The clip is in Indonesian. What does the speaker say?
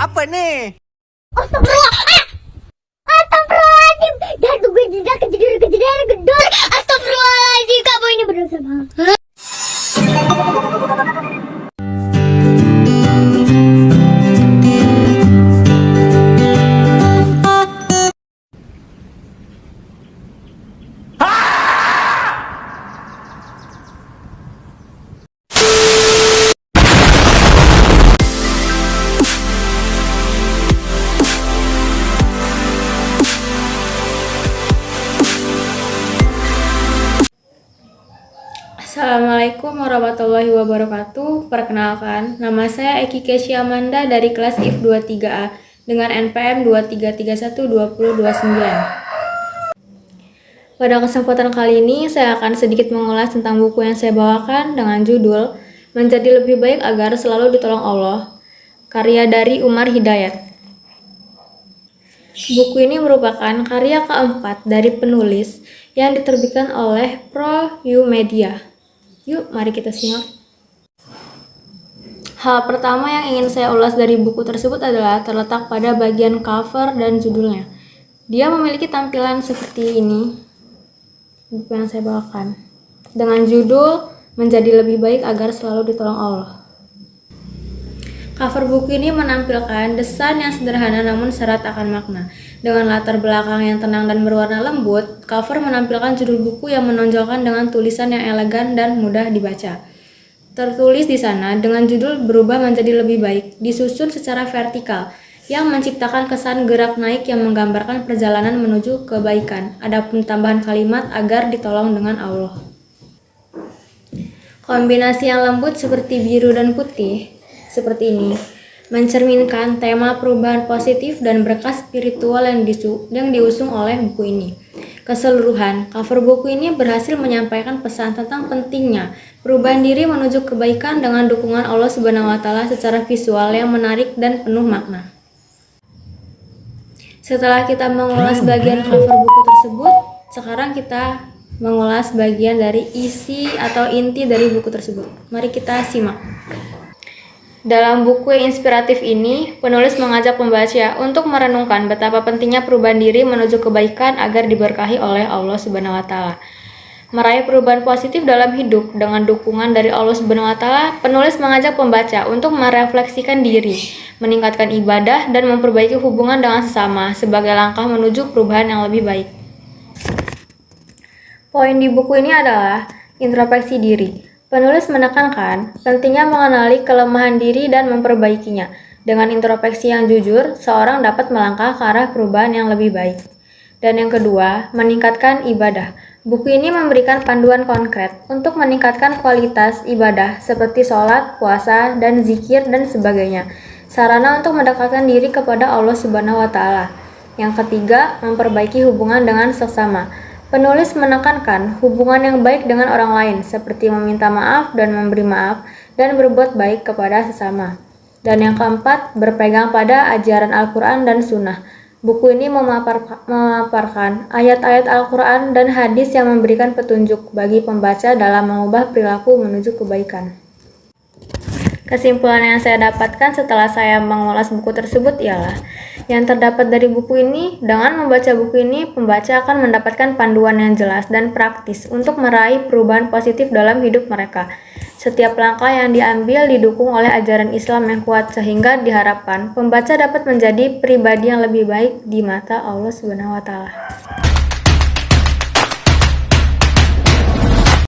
Apa nih? Astagfirullah. Astagfirullahaladzim. Dan gue tidak kejadian gedor. Astagfirullahaladzim. Kamu ini berdosa banget. Assalamualaikum warahmatullahi wabarakatuh. Perkenalkan, nama saya Eki Kesya Amanda dari kelas IF 23A dengan NPM 23312029. Pada kesempatan kali ini, saya akan sedikit mengulas tentang buku yang saya bawakan dengan judul Menjadi Lebih Baik Agar Selalu Ditolong Allah, karya dari Umar Hidayat. Buku ini merupakan karya keempat dari penulis yang diterbitkan oleh Pro Media. Yuk, mari kita simak. Hal pertama yang ingin saya ulas dari buku tersebut adalah terletak pada bagian cover dan judulnya. Dia memiliki tampilan seperti ini, buku yang saya bawakan, dengan judul Menjadi Lebih Baik Agar Selalu Ditolong Allah. Cover buku ini menampilkan desain yang sederhana namun syarat akan makna. Dengan latar belakang yang tenang dan berwarna lembut, cover menampilkan judul buku yang menonjolkan dengan tulisan yang elegan dan mudah dibaca. Tertulis di sana dengan judul berubah menjadi lebih baik, disusun secara vertikal, yang menciptakan kesan gerak naik yang menggambarkan perjalanan menuju kebaikan. Adapun tambahan kalimat agar ditolong dengan Allah. Kombinasi yang lembut seperti biru dan putih, seperti ini, mencerminkan tema perubahan positif dan berkah spiritual yang diusung oleh buku ini. Keseluruhan, cover buku ini berhasil menyampaikan pesan tentang pentingnya perubahan diri menuju kebaikan dengan dukungan Allah Subhanahu wa Ta'ala secara visual yang menarik dan penuh makna. Setelah kita mengulas bagian cover buku tersebut, sekarang kita mengulas bagian dari isi atau inti dari buku tersebut. Mari kita simak. Dalam buku yang inspiratif ini, penulis mengajak pembaca untuk merenungkan betapa pentingnya perubahan diri menuju kebaikan agar diberkahi oleh Allah Subhanahu wa Ta'ala. Meraih perubahan positif dalam hidup dengan dukungan dari Allah Subhanahu wa Ta'ala, penulis mengajak pembaca untuk merefleksikan diri, meningkatkan ibadah dan memperbaiki hubungan dengan sesama sebagai langkah menuju perubahan yang lebih baik. Poin di buku ini adalah introspeksi diri. Penulis menekankan pentingnya mengenali kelemahan diri dan memperbaikinya. Dengan introspeksi yang jujur, seorang dapat melangkah ke arah perubahan yang lebih baik. Dan yang kedua, meningkatkan ibadah. Buku ini memberikan panduan konkret untuk meningkatkan kualitas ibadah seperti sholat, puasa, dan zikir, dan sebagainya. Sarana untuk mendekatkan diri kepada Allah Subhanahu wa Ta'ala. Yang ketiga, memperbaiki hubungan dengan sesama. Penulis menekankan hubungan yang baik dengan orang lain, seperti meminta maaf dan memberi maaf, dan berbuat baik kepada sesama. Dan yang keempat, berpegang pada ajaran Al-Quran dan Sunnah. Buku ini memaparkan ayat-ayat Al-Quran dan hadis yang memberikan petunjuk bagi pembaca dalam mengubah perilaku menuju kebaikan. Kesimpulan yang saya dapatkan setelah saya mengulas buku tersebut ialah yang terdapat dari buku ini, dengan membaca buku ini, pembaca akan mendapatkan panduan yang jelas dan praktis untuk meraih perubahan positif dalam hidup mereka. Setiap langkah yang diambil didukung oleh ajaran Islam yang kuat sehingga diharapkan pembaca dapat menjadi pribadi yang lebih baik di mata Allah Subhanahu wa Ta'ala.